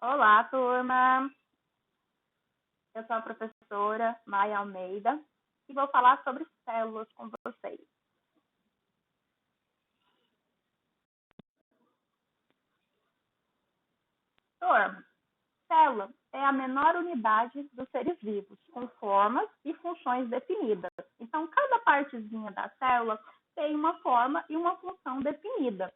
Olá, turma! Eu sou a professora Maia Almeida e vou falar sobre células com vocês. Turma, célula é a menor unidade dos seres vivos, com formas e funções definidas. Então, cada partezinha da célula tem uma forma e uma função definida.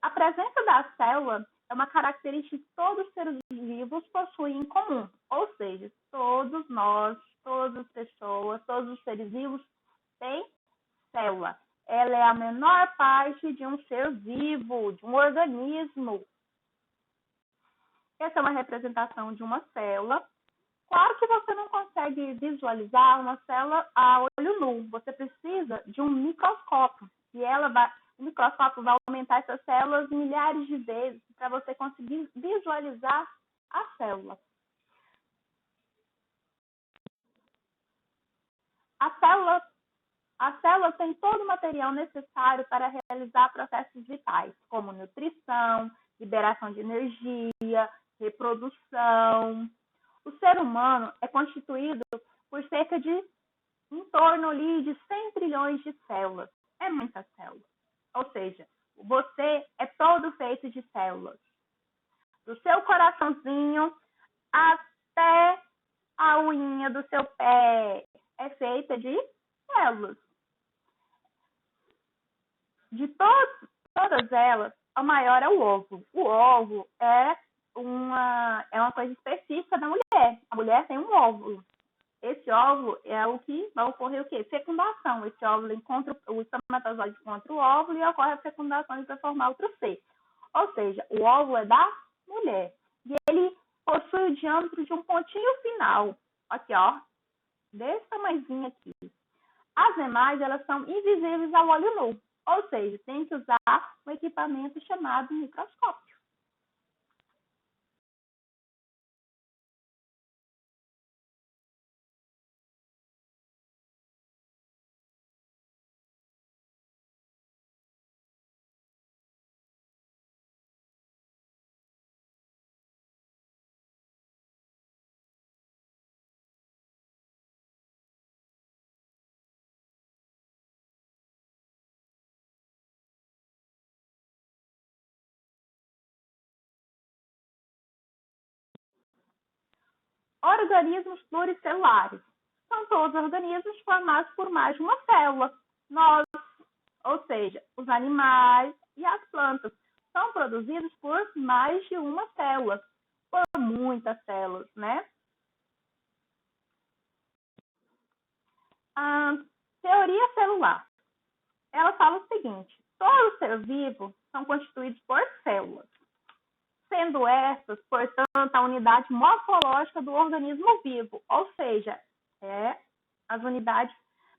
A presença da célula é uma característica que todos os seres vivos possuem em comum, ou seja, todos nós, todas as pessoas, todos os seres vivos têm célula. Ela é a menor parte de um ser vivo, de um organismo. Essa é uma representação de uma célula. Claro que você não consegue visualizar uma célula a olho nu. Você precisa de um microscópio. E o microscópio vai aumentar essas células milhares de vezes para você conseguir visualizar a célula. A célula tem todo o material necessário para realizar processos vitais, como nutrição, liberação de energia, reprodução. O ser humano é constituído por cerca de, em torno ali de 100 trilhões de células. É muita célula. Ou seja, você é todo feito de células. Do seu coraçãozinho até a unha do seu pé é feita de células. De todas elas, a maior é o ovo. O ovo é uma coisa específica da mulher. A mulher tem um óvulo. Esse óvulo é o que vai ocorrer o quê? Fecundação. Esse óvulo encontra o espermatozoide contra o óvulo e ocorre a fecundação para formar outro ser. Ou seja, o óvulo é da mulher. E ele possui o diâmetro de um pontinho final. Aqui, ó. Desse tamanhozinho aqui. As demais, elas são invisíveis ao olho nu. Ou seja, tem que usar um equipamento chamado microscópio. Organismos pluricelulares. São todos organismos formados por mais de uma célula. Nós, ou seja, os animais e as plantas, são produzidos por mais de uma célula, por muitas células, né? A teoria celular, ela fala o seguinte: todo ser vivo são constituídos por células, sendo essas, portanto, a unidade morfológica do organismo vivo, ou seja, as unidades.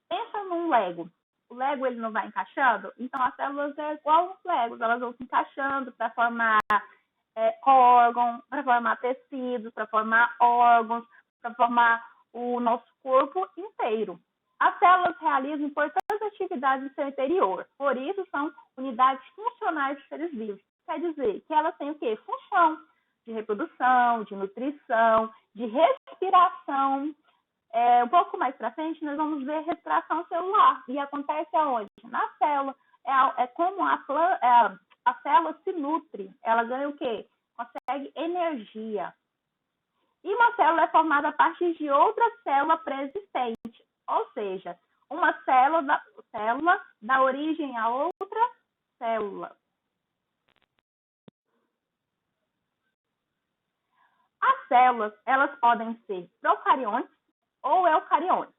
Pensa num Lego. O Lego ele não vai encaixando, então as células é igual os Legos, elas vão se encaixando para formar órgãos, para formar tecidos, para formar órgãos, para formar o nosso corpo inteiro. As células realizam importantes atividades no seu interior, por isso são unidades funcionais dos seres vivos. Quer dizer que elas têm o quê? Função de reprodução, de nutrição, de respiração. Um pouco mais para frente, nós vamos ver respiração celular. E acontece aonde? Na célula. É como a célula se nutre. Ela ganha o quê? Consegue energia. E uma célula é formada a partir de outra célula pré-existente. Ou seja, uma célula dá origem a outra célula. As células, elas podem ser procariontes ou eucariontes.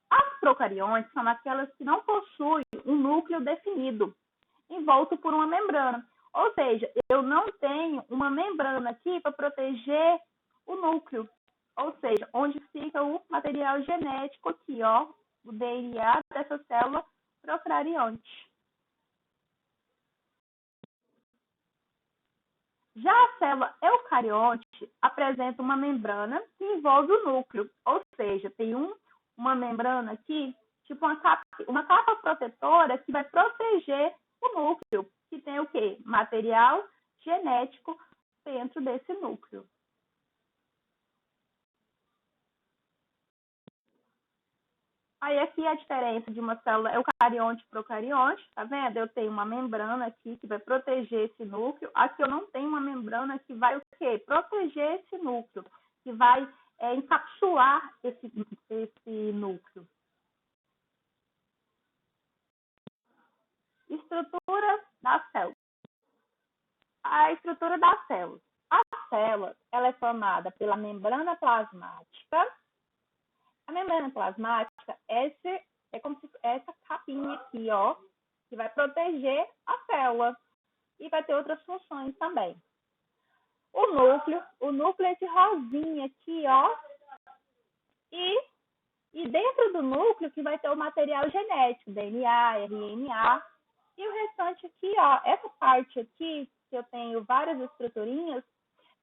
As procariontes são aquelas que não possuem um núcleo definido, envolto por uma membrana. Ou seja, eu não tenho uma membrana aqui para proteger o núcleo. Ou seja, onde fica o material genético aqui, ó, o DNA dessa célula procarionte. Já a célula eucarionte apresenta uma membrana que envolve o núcleo, ou seja, tem uma membrana aqui, tipo uma capa protetora que vai proteger o núcleo, que tem o quê? Material genético dentro desse núcleo. Aí aqui a diferença de uma célula eucarionte para procarionte, tá vendo? Eu tenho uma membrana aqui que vai proteger esse núcleo. Aqui eu não tenho uma membrana que vai o quê? Proteger esse núcleo, que vai encapsular esse núcleo. Estrutura da célula. A estrutura da célula. A célula ela é formada pela membrana plasmática. A membrana plasmática é como se essa capinha aqui, ó, que vai proteger a célula e vai ter outras funções também. O núcleo é esse rosinha aqui, ó, e dentro do núcleo que vai ter o material genético, DNA, RNA, e o restante aqui, ó, essa parte aqui, que eu tenho várias estruturinhas,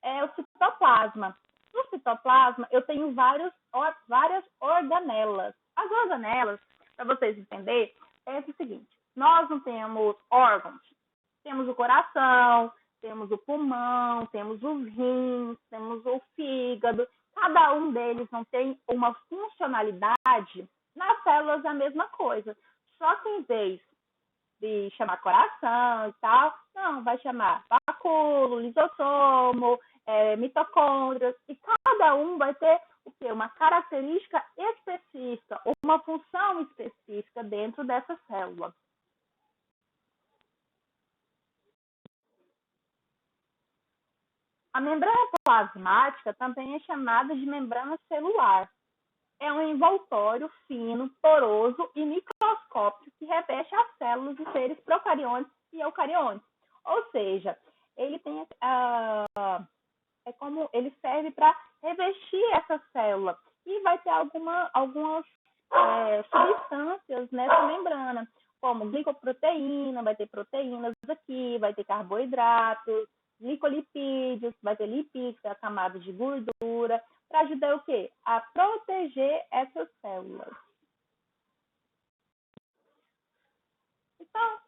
é o citoplasma. No citoplasma, eu tenho várias organelas. As organelas, para vocês entenderem, é o seguinte: nós não temos órgãos. Temos o coração, temos o pulmão, temos os rins, temos o fígado. Cada um deles não tem uma funcionalidade. Nas células é a mesma coisa. Só que em vez de chamar coração e tal, não, vai chamar vacúolo, lisossomo, mitocôndrias, e cada um vai ter o quê? Uma característica específica, uma função específica dentro dessa célula. A membrana plasmática também é chamada de membrana celular. É um envoltório fino, poroso e microscópico que reveste as células de seres procariontes e eucariontes. Ou seja, ele tem como ele serve para revestir essa célula e vai ter algumas substâncias nessa membrana, como glicoproteína, vai ter proteínas aqui, vai ter carboidratos, glicolipídios, vai ter lipídios, a camada de gordura, para ajudar o quê? A proteger essas células. Então,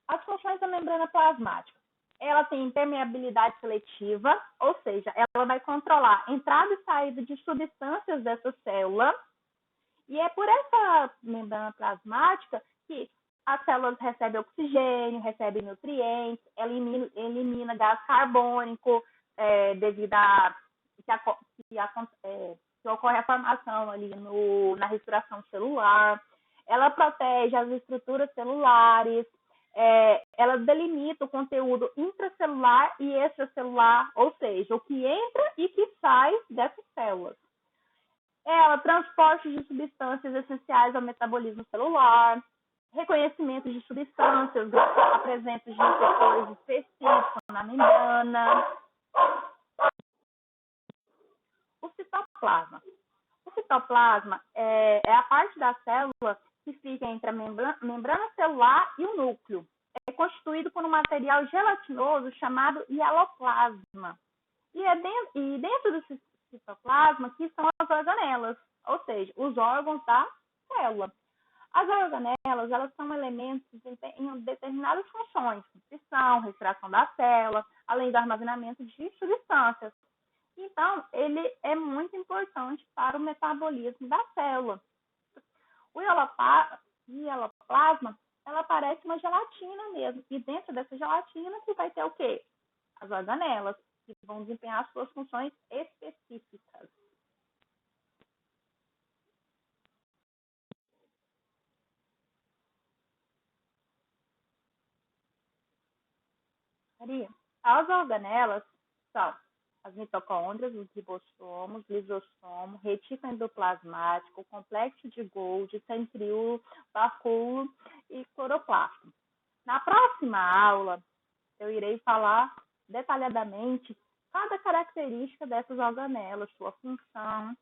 as funções da membrana plasmática. Ela tem permeabilidade seletiva, ou seja, ela vai controlar a entrada e saída de substâncias dessa célula. E é por essa membrana plasmática que as células recebem oxigênio, recebem nutrientes, elimina gás carbônico devido a que ocorre a formação ali na respiração celular. Ela protege as estruturas celulares, ela delimita o conteúdo intracelular e extracelular, ou seja, o que entra e que sai dessas células. Ela transporte de substâncias essenciais ao metabolismo celular, reconhecimento de substâncias, a presença de receptores específicos na membrana. O citoplasma. O citoplasma é a parte da célula que fica entre a membrana celular e o núcleo. É constituído por um material gelatinoso chamado hialoplasma. E dentro do citoplasma que estão as organelas, ou seja, os órgãos da célula. As organelas, elas são elementos que desempenham determinadas funções, nutrição, respiração da célula, além do armazenamento de substâncias. Então, ele é muito importante para o metabolismo da célula. O hialoplasma, ela parece uma gelatina mesmo, e dentro dessa gelatina que vai ter o quê? As organelas, que vão desempenhar suas funções específicas. Maria, as organelas são as mitocôndrias, os ribossomos, lisossomo, retículo endoplasmático, complexo de Golgi, centríolo, vacúolo e cloroplasto. Na próxima aula, eu irei falar detalhadamente cada característica dessas organelas, sua função.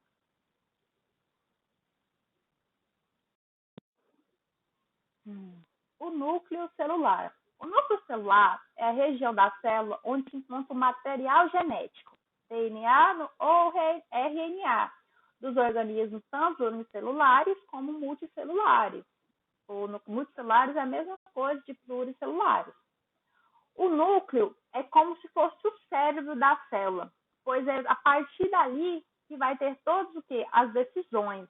O núcleo celular. O núcleo celular é a região da célula onde se encontra o material genético, DNA ou RNA, dos organismos tanto unicelulares como multicelulares. Multicelulares é a mesma coisa de pluricelulares. O núcleo é como se fosse o cérebro da célula, pois é a partir dali que vai ter todos o quê? As decisões.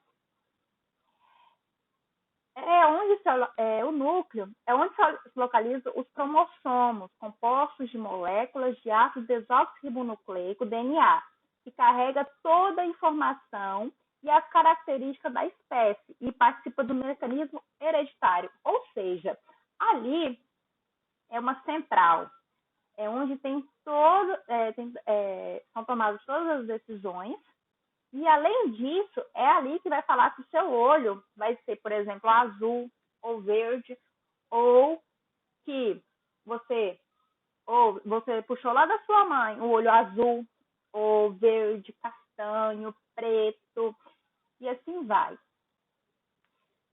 O núcleo é onde se localizam os cromossomos, compostos de moléculas de ácido desoxirribonucleico, DNA, que carrega toda a informação e as características da espécie e participa do mecanismo hereditário. Ou seja, ali é uma central, é onde são tomadas todas as decisões. E, além disso, é ali que vai falar se o seu olho vai ser, por exemplo, azul ou verde, ou que você puxou lá da sua mãe o olho azul, ou verde, castanho, preto, e assim vai.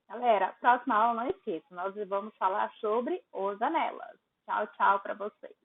Galera, próxima aula, não esqueça, nós vamos falar sobre organelas. Tchau, tchau para vocês.